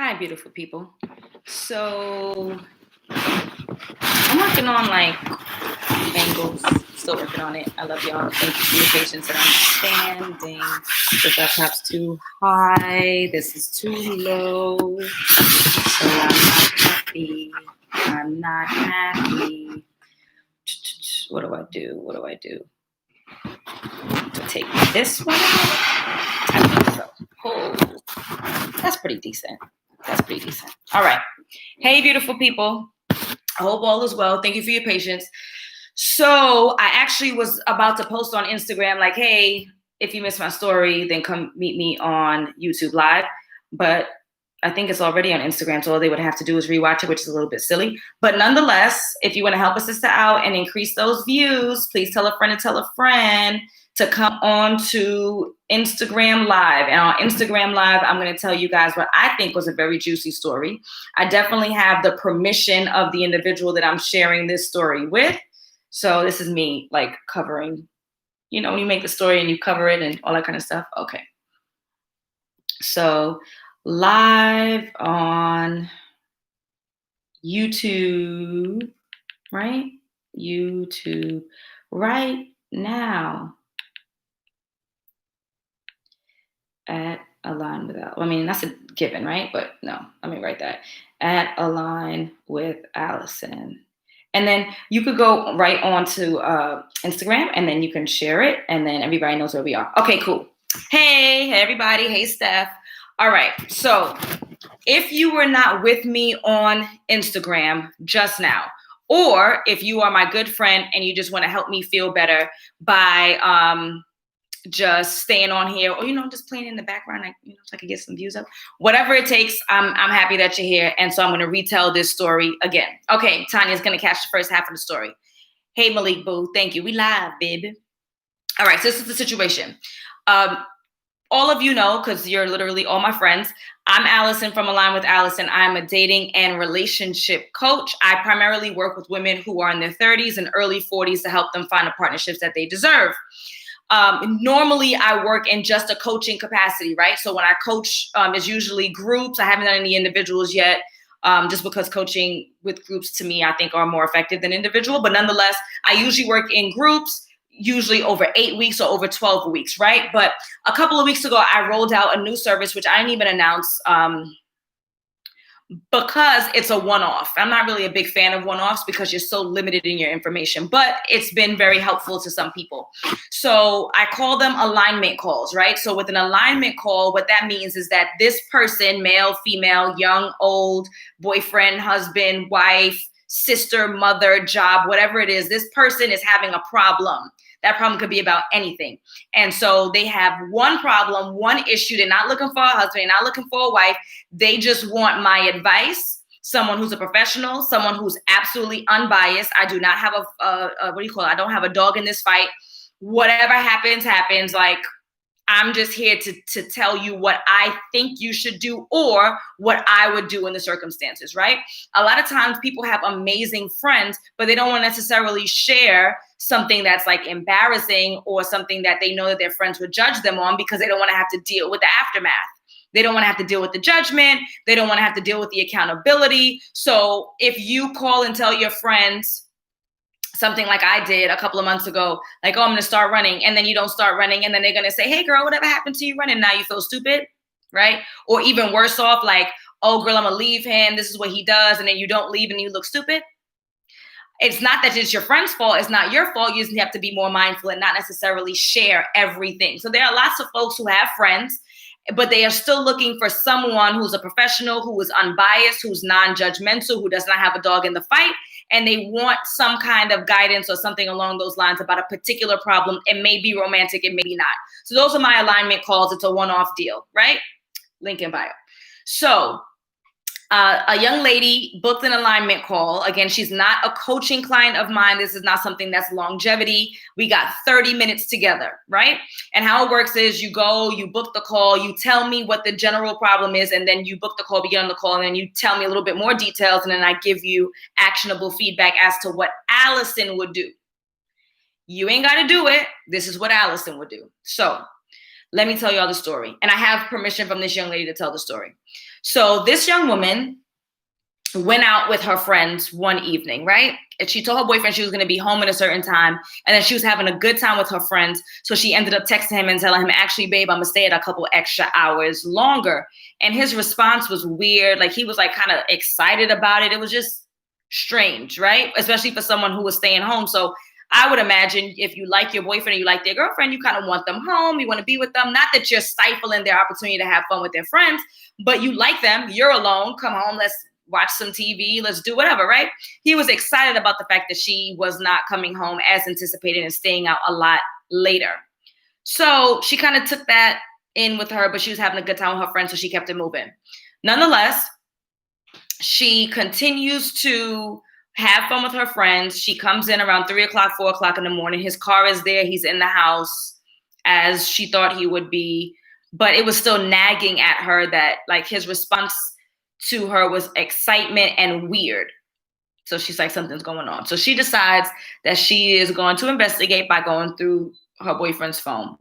Hi, beautiful people. So I'm working on like angles. Still working on it. I love y'all. Thank you for your patience and understanding. If that perhaps too high, this is too low. So I'm not happy. I'm not happy. What do I do? What do I do? To take this one out? I think so. Oh, that's pretty decent. That's pretty decent. All right. Hey, beautiful people. I hope all is well. Thank you for your patience. So I actually was about to post on Instagram, like, hey, if you missed my story, then come meet me on YouTube Live. But I think it's already on Instagram, so all they would have to do is rewatch it, which is a little bit silly. But nonetheless, if you want to help a sister out and increase those views, please tell a friend to come on to Instagram Live. And on Instagram Live, I'm going to tell you guys what I think was a very juicy story. I definitely have the permission of the individual that I'm sharing this story with. So this is me like covering, you know, when you make the story and you cover it and all that kind of stuff. Okay. So live on YouTube, right? YouTube right now at Align with Alison. I mean, that's a given, right? But no, let me write that. At Align with Alison. And then you could go right on to Instagram and then you can share it and then everybody knows where we are. Okay, cool. Hey, everybody. Hey, Steph. All right. So if you were not with me on Instagram just now, or if you are my good friend and you just want to help me feel better by just staying on here or, you know, just playing in the background, like, you know, so I can get some views up, whatever it takes, I'm happy that you're here. And so I'm going to retell this story again. Okay, Tanya's going to catch the first half of the story. Hey, Malik Boo. Thank you. We live, baby. All right. So this is the situation. All of you know, because you're literally all my friends, I'm Alison from Align with Alison. I'm a dating and relationship coach. I primarily work with women who are in their 30s and early 40s to help them find the partnerships that they deserve. Normally, I work in just a coaching capacity, right? So when I coach, it's usually groups. I haven't done any individuals yet, just because coaching with groups to me, I think are more effective than individual. But nonetheless, I usually work in groups, usually over 8 weeks or over 12 weeks, right? But a couple of weeks ago, I rolled out a new service, which I didn't even announce because it's a one-off. I'm not really a big fan of one-offs because you're so limited in your information, but it's been very helpful to some people. So I call them alignment calls, right? So with an alignment call, what that means is that this person, male, female, young, old, boyfriend, husband, wife, sister, mother, job, whatever it is, this person is having a problem. That problem could be about anything. And so they have one problem, one issue. They're not looking for a husband. They're not looking for a wife. They just want my advice, someone who's a professional, someone who's absolutely unbiased. I do not have I don't have a dog in this fight. Whatever happens, happens. Like, I'm just here to tell you what I think you should do or what I would do in the circumstances, right? A lot of times people have amazing friends, but they don't want to necessarily share something that's like embarrassing or something that they know that their friends would judge them on because they don't want to have to deal with the aftermath. They don't want to have to deal with the judgment. They don't want to have to deal with the accountability. So if you call and tell your friends something like I did a couple of months ago, like, oh, I'm going to start running. And then you don't start running. And then they're going to say, hey, girl, whatever happened to you running? Now you feel stupid, right? Or even worse off, like, oh, girl, I'm going to leave him. This is what he does. And then you don't leave and you look stupid. It's not that it's your friend's fault. It's not your fault. You just have to be more mindful and not necessarily share everything. So there are lots of folks who have friends, but they are still looking for someone who's a professional, who is unbiased, who's non-judgmental, who does not have a dog in the fight. And they want some kind of guidance or something along those lines about a particular problem. It may be romantic, it may be not. So those are my alignment calls. It's a one-off deal, right? Link in bio. So a young lady booked an alignment call. Again, she's not a coaching client of mine. This is not something that's longevity. We got 30 minutes together, right? And how it works is you go, you book the call, you tell me what the general problem is, and then you book the call, we get on the call, and then you tell me a little bit more details, and then I give you actionable feedback as to what Alison would do. You ain't got to do it. This is what Alison would do. So Let me tell y'all the story. And I have permission from this young lady to tell the story. So this young woman went out with her friends one evening, right? And she told her boyfriend she was going to be home at a certain time. And then she was having a good time with her friends. So she ended up texting him and telling him, actually, babe, I'm going to stay at a couple extra hours longer. And his response was weird. Like, he was like kind of excited about it. It was just strange, right? Especially for someone who was staying home. So I would imagine if you like your boyfriend or you like their girlfriend, you kind of want them home. You want to be with them. Not that you're stifling their opportunity to have fun with their friends, but you like them. You're alone. Come home. Let's watch some TV. Let's do whatever, right? He was excited about the fact that she was not coming home as anticipated and staying out a lot later. So she kind of took that in with her, but she was having a good time with her friends, so she kept it moving. Nonetheless, she continues to have fun with her friends. She comes in around 3 o'clock, 4 o'clock in the morning. His car is there. He's in the house as she thought he would be, but it was still nagging at her that like his response to her was excitement and weird. So she's like, something's going on. So she decides that she is going to investigate by going through her boyfriend's phone.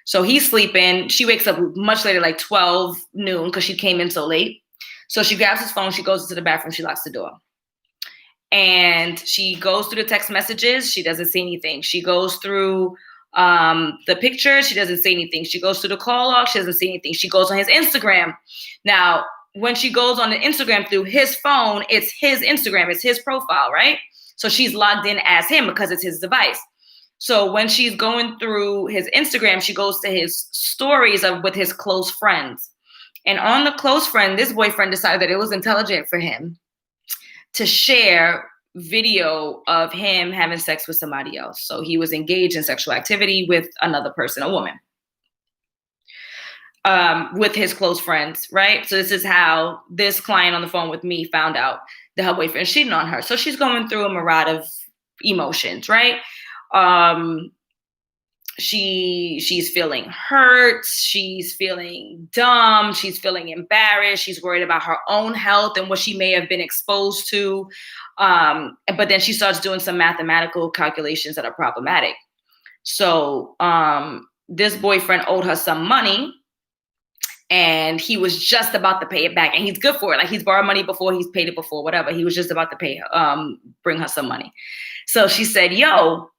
So he's sleeping. She wakes up much later, like 12 noon, because she came in so late. So she grabs his phone. She goes into the bathroom. She locks the door. And she goes through the text messages. She doesn't see anything. She goes through the pictures. She doesn't see anything. She goes through the call log. She doesn't see anything. She goes on his Instagram. Now, when she goes on the Instagram through his phone, it's his Instagram. It's his profile, right? So she's logged in as him because it's his device. So when she's going through his Instagram, she goes to his stories with his close friends. And on the close friend, this boyfriend decided that it was intelligent for him to share video of him having sex with somebody else. So he was engaged in sexual activity with another person, a woman. With his close friends, right? So this is how this client on the phone with me found out that her boyfriend cheated on her. So she's going through a myriad of emotions, right? She's feeling hurt. She's feeling dumb. She's feeling embarrassed. She's worried about her own health and what she may have been exposed to. But then she starts doing some mathematical calculations that are problematic. So this boyfriend owed her some money. And he was just about to pay it back. And he's good for it. Like, he's borrowed money before, he's paid it before, whatever. He was just about to pay bring her some money. So she said, yo,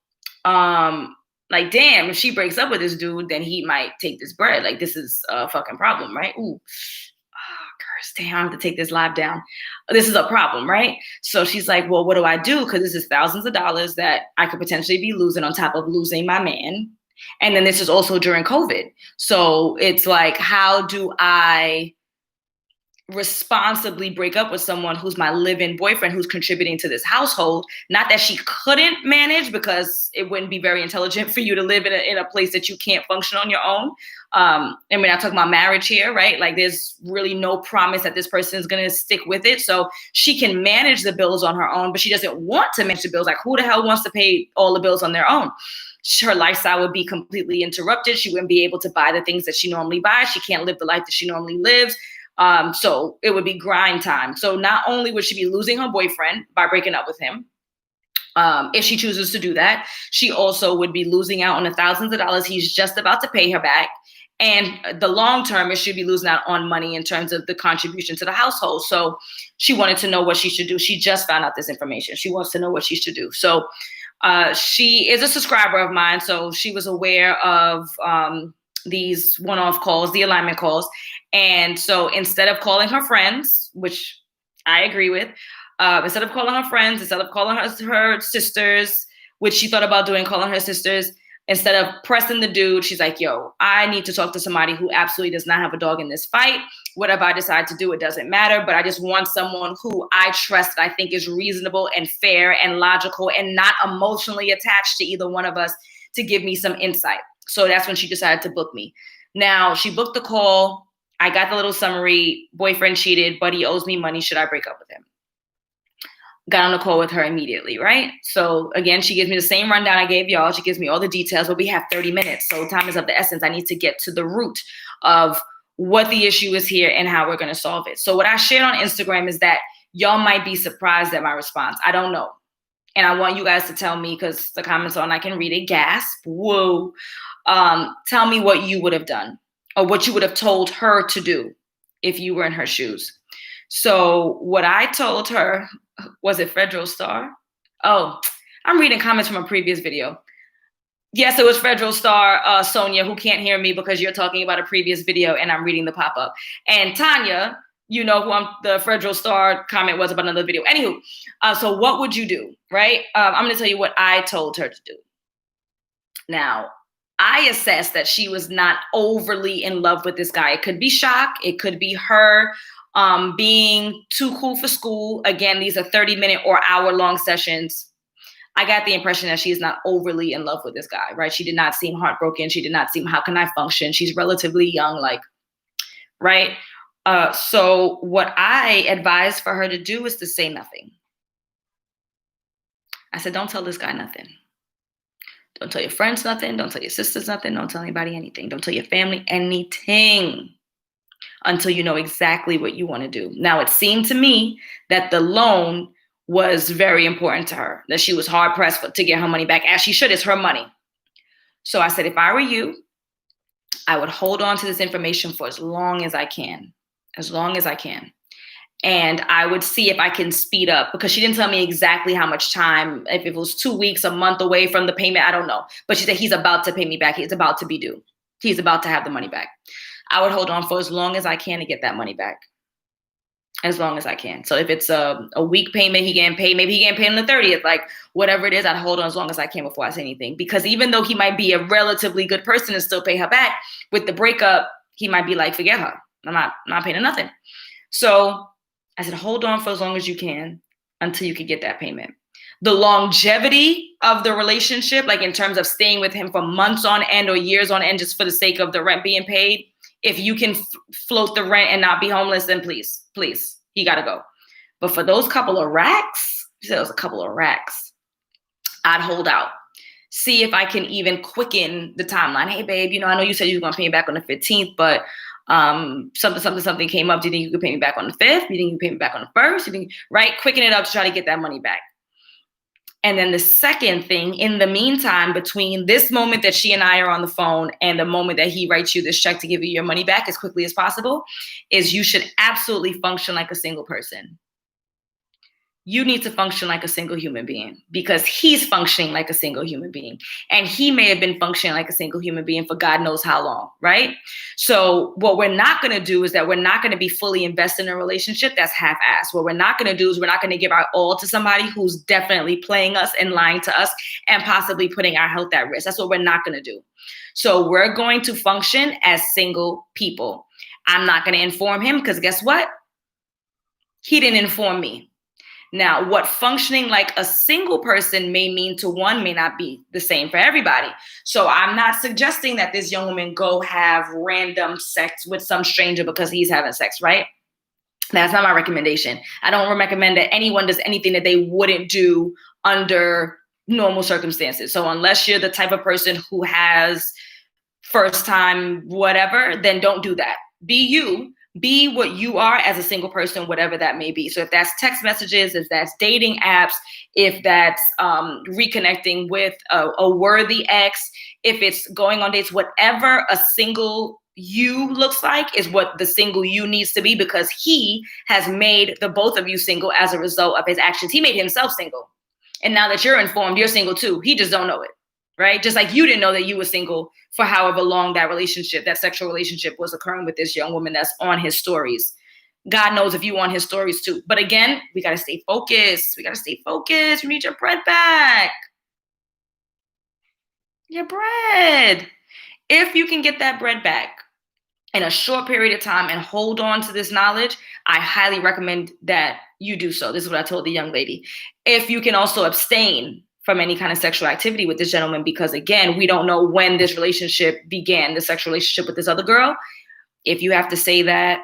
like, damn, if she breaks up with this dude, then he might take this bread. Like, this is a fucking problem, right? Ooh, curse, damn, I have to take this live down. This is a problem, right? So she's like, well, what do I do? Because this is thousands of dollars that I could potentially be losing on top of losing my man. And then this is also during COVID. So it's like, how do I responsibly break up with someone who's my live-in boyfriend, who's contributing to this household? Not that she couldn't manage, because it wouldn't be very intelligent for you to live in a place that you can't function on your own. And we're not talking about marriage here, right? Like, there's really no promise that this person is going to stick with it. So she can manage the bills on her own, but she doesn't want to manage the bills. Like, who the hell wants to pay all the bills on their own? Her lifestyle would be completely interrupted. She wouldn't be able to buy the things that she normally buys. She can't live the life that she normally lives. So it would be grind time. So not only would she be losing her boyfriend by breaking up with him, if she chooses to do that, she also would be losing out on the thousands of dollars he's just about to pay her back. And the long term is she'd be losing out on money in terms of the contribution to the household. So she wanted to know what she should do. She just found out this information. She wants to know what she should do. So she is a subscriber of mine, so she was aware of these one-off calls, the alignment calls. And so instead of calling her friends, which I agree with, instead of calling her friends, instead of calling her sisters, which she thought about doing, calling her sisters, instead of pressing the dude, she's like, yo, I need to talk to somebody who absolutely does not have a dog in this fight. Whatever I decide to do, it doesn't matter. But I just want someone who I trust, that I think is reasonable and fair and logical and not emotionally attached to either one of us, to give me some insight. So that's when she decided to book me. Now, she booked the call. I got the little summary. Boyfriend cheated, but he owes me money. Should I break up with him? Got on the call with her immediately, right? So again, she gives me the same rundown I gave y'all. She gives me all the details, but we have 30 minutes. So time is of the essence. I need to get to the root of what the issue is here and how we're going to solve it. So what I shared on Instagram is that y'all might be surprised at my response. I don't know. And I want you guys to tell me, because the comments on, I can read it. Gasp. Whoa. Tell me what you would have done or what you would have told her to do if you were in her shoes. So what I told her, was it Federal Star? Oh, I'm reading comments from a previous video. Yes, it was Federal Star, Sonia, who can't hear me because you're talking about a previous video and I'm reading the pop-up. And Tanya, you know who the Federal Star comment was about another video. Anywho, so what would you do, right? I'm going to tell you what I told her to do. Now, I assessed that she was not overly in love with this guy. It could be shock. It could be her being too cool for school. Again, these are 30-minute or hour-long sessions. I got the impression that she is not overly in love with this guy, right? She did not seem heartbroken. She did not seem, how can I function? She's relatively young, like, right? So what I advised for her to do is to say nothing. I said, don't tell this guy nothing. Don't tell your friends nothing. Don't tell your sisters nothing. Don't tell anybody anything. Don't tell your family anything until you know exactly what you want to do. Now, it seemed to me that the loan was very important to her, that she was hard pressed to get her money back, as she should. It's her money. So I said, if I were you, I would hold on to this information for as long as I can, And I would see if I can speed up, because she didn't tell me exactly how much time, if it was 2 weeks, a month away from the payment, I don't know. But she said, he's about to pay me back. He's about to be due. He's about to have the money back. I would hold on for as long as I can to get that money back. As long as I can. So if it's a week payment, he getting paid, maybe he getting paid on the 30th, like whatever it is, I'd hold on as long as I can before I say anything. Because even though he might be a relatively good person and still pay her back, with the breakup, he might be like, forget her. I'm not paying her nothing. So I said, hold on for as long as you can until you can get that payment. The longevity of the relationship, like in terms of staying with him for months on end or years on end, just for the sake of the rent being paid, if you can float the rent and not be homeless, then please, he got to go. But for those couple of racks, she said it was a couple of racks, I'd hold out. See if I can even quicken the timeline. Hey, babe, I know you said you were going to pay me back on the 15th, but something came up. Do you think you could pay me back on the 5th? Do you think you could pay me back on the 1st? Right? Quicken it up to try to get that money back. And then the second thing, in the meantime, between this moment that she and I are on the phone and the moment that he writes you this check to give you your money back as quickly as possible, is you should absolutely function like a single person. You need to function like a single human being, because he's functioning like a single human being. And he may have been functioning like a single human being for God knows how long, right? So what we're not going to do is that we're not going to be fully invested in a relationship that's half-assed. What we're not going to do is we're not going to give our all to somebody who's definitely playing us and lying to us and possibly putting our health at risk. That's what we're not going to do. So we're going to function as single people. I'm not going to inform him, because guess what? He didn't inform me. Now, what functioning like a single person may mean to one may not be the same for everybody. So I'm not suggesting that this young woman go have random sex with some stranger because he's having sex, right? That's not my recommendation. I don't recommend that anyone does anything that they wouldn't do under normal circumstances. So unless you're the type of person who has first time whatever, then don't do that. Be you. Be what you are as a single person, whatever that may be. So if that's text messages, if that's dating apps, if that's reconnecting with a worthy ex, if it's going on dates, whatever a single you looks like is what the single you needs to be, because he has made the both of you single as a result of his actions. He made himself single. And now that you're informed, you're single too. He just don't know it. Right? Just like you didn't know that you were single for however long that sexual relationship was occurring with this young woman that's on his stories. God knows if you on his stories too. But again, we got to stay focused. You need your bread back. Your bread. If you can get that bread back in a short period of time and hold on to this knowledge, I highly recommend that you do so. This is what I told the young lady. If you can also abstain from any kind of sexual activity with this gentleman, because again, we don't know when this relationship began, the sexual relationship with this other girl. If you have to say that,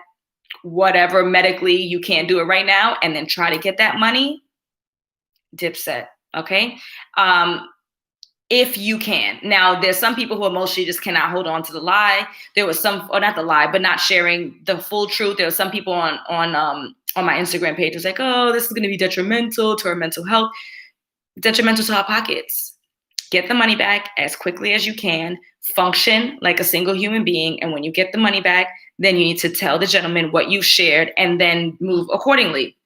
whatever, medically, you can't do it right now, and then try to get that money, dipset, okay? If you can. Now, there's some people who emotionally just cannot hold on to the lie. There was some, or not the lie, but not sharing the full truth. There were some people on my Instagram page was like, oh, this is going to be detrimental to our mental health. Detrimental to our pockets. get the money back as quickly as you can, function like a single human being. And when you get the money back, then you need to tell the gentleman what you shared and then move accordingly.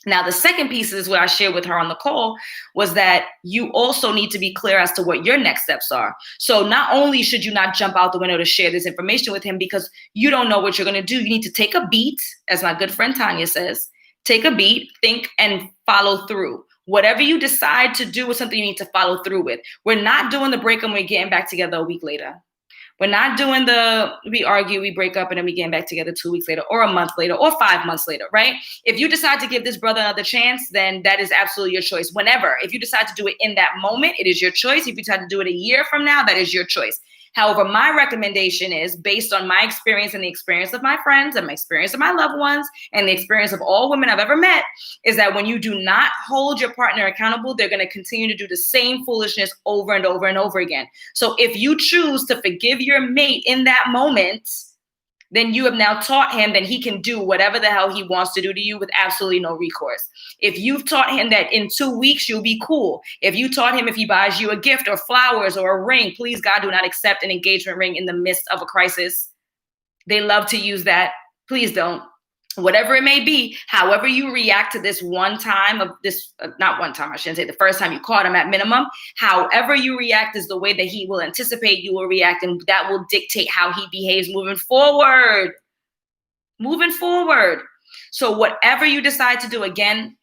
Now, the second piece is what I shared with her on the call was that you also need to be clear as to what your next steps are. So not only should you not jump out the window to share this information with him because you don't know what you're going to do, you need to take a beat, as my good friend Tanya says, take a beat, think, and follow through. Whatever you decide to do is something you need to follow through with. We're not doing the break and we're getting back together a week later. We're not doing we argue, we break up, and then we get back together 2 weeks later or a month later or 5 months later, right? If you decide to give this brother another chance, then that is absolutely your choice. Whenever, if you decide to do it in that moment, it is your choice. If you decide to do it a year from now, that is your choice. However, my recommendation is based on my experience and the experience of my friends and my experience of my loved ones and the experience of all women I've ever met, is that when you do not hold your partner accountable, they're going to continue to do the same foolishness over and over and over again. So if you choose to forgive your mate in that moment, then you have now taught him that he can do whatever the hell he wants to do to you with absolutely no recourse. If you've taught him that in 2 weeks you'll be cool, if you taught him if he buys you a gift or flowers or a ring, please God, do not accept an engagement ring in the midst of a crisis. They love to use that. Please don't. Whatever it may be, however you react to this one time of this, not one time, I shouldn't say the first time you caught him at minimum, however you react is the way that he will anticipate you will react, and that will dictate how he behaves moving forward. Moving forward. So whatever you decide to do, again,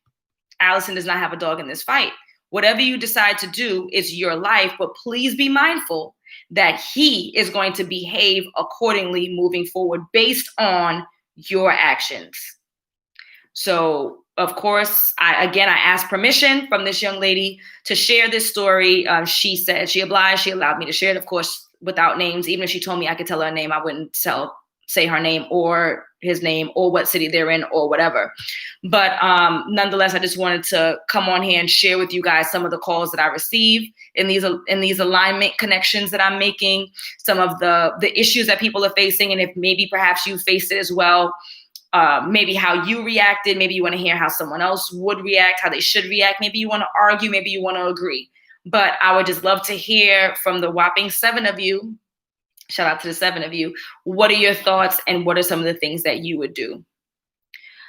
Alison does not have a dog in this fight. Whatever you decide to do is your life, but please be mindful that he is going to behave accordingly moving forward based on your actions. So, of course, I asked permission from this young lady to share this story. She said she obliged. She allowed me to share it, of course, without names. Even if she told me I could tell her name, I wouldn't say her name or his name or what city they're in or whatever. But nonetheless, I just wanted to come on here and share with you guys some of the calls that I receive in these alignment connections that I'm making, some of the issues that people are facing, and if maybe perhaps you faced it as well, maybe how you reacted, maybe you want to hear how someone else would react, how they should react, maybe you want to argue, maybe you want to agree. But I would just love to hear from the whopping 7 of you. Shout out to the 7 of you. What are your thoughts and what are some of the things that you would do?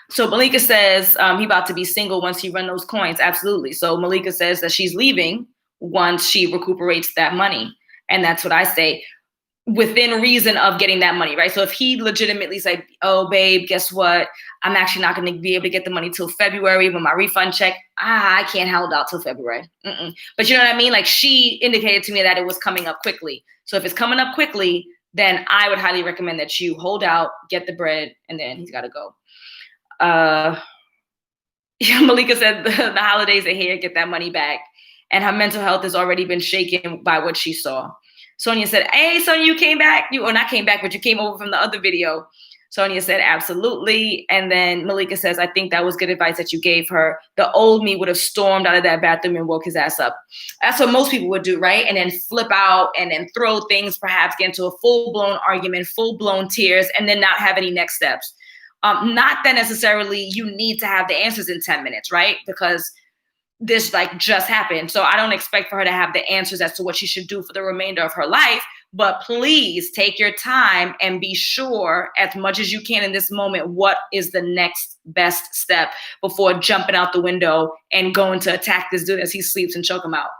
So Malika says he about to be single once he run those coins. Absolutely. So Malika says that she's leaving once she recuperates that money. And that's what I say, within reason of getting that money, right? So if he legitimately said, oh, babe, guess what? I'm actually not going to be able to get the money till February when my refund check. I can't hold out till February. But you know what I mean? Like, she indicated to me that it was coming up quickly. So if it's coming up quickly, then I would highly recommend that you hold out, get the bread, and then he's got to go. Malika said the holidays are here, get that money back. And her mental health has already been shaken by what she saw. Sonia said, hey, Sonia, you came back. Or not came back, but you came over from the other video. Sonia said, absolutely. And then Malika says, I think that was good advice that you gave her. The old me would have stormed out of that bathroom and woke his ass up. That's what most people would do, right? And then flip out and then throw things, perhaps get into a full-blown argument, full-blown tears, and then not have any next steps. Not that necessarily you need to have the answers in 10 minutes, right? Because this just happened. So I don't expect for her to have the answers as to what she should do for the remainder of her life. But please take your time and be sure as much as you can in this moment, what is the next best step before jumping out the window and going to attack this dude as he sleeps and choke him out.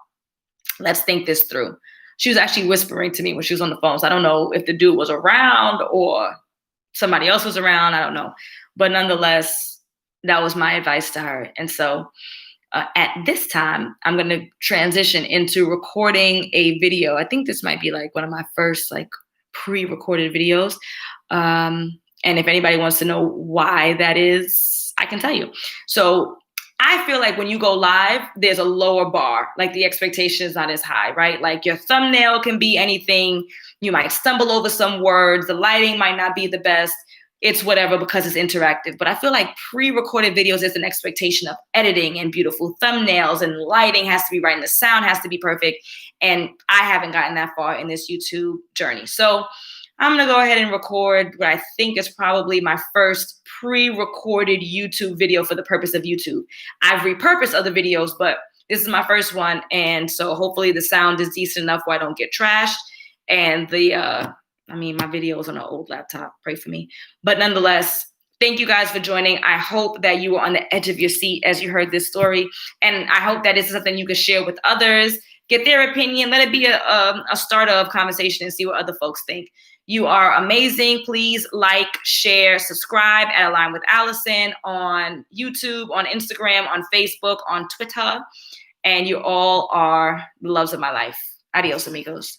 Let's think this through. She was actually whispering to me when she was on the phone. So I don't know if the dude was around or somebody else was around. I don't know. But nonetheless, that was my advice to her. And so at this time, I'm going to transition into recording a video. I think this might be one of my first pre-recorded videos. And if anybody wants to know why that is, I can tell you. So I feel like when you go live, there's a lower bar. The expectation is not as high, right? Your thumbnail can be anything. You might stumble over some words. The lighting might not be the best. It's whatever because it's interactive. But I feel like pre-recorded videos is an expectation of editing and beautiful thumbnails and lighting has to be right and the sound has to be perfect. And I haven't gotten that far in this YouTube journey. So I'm going to go ahead and record what I think is probably my first pre-recorded YouTube video for the purpose of YouTube. I've repurposed other videos, but This is my first one. And so hopefully the sound is decent enough where I don't get trashed. And my video is on an old laptop. Pray for me. But nonetheless, thank you guys for joining. I hope that you were on the edge of your seat as you heard this story. And I hope that this is something you can share with others, get their opinion, let it be a starter of conversation and see what other folks think. You are amazing. Please like, share, subscribe at Align with Alison on YouTube, on Instagram, on Facebook, on Twitter. And you all are the loves of my life. Adios, amigos.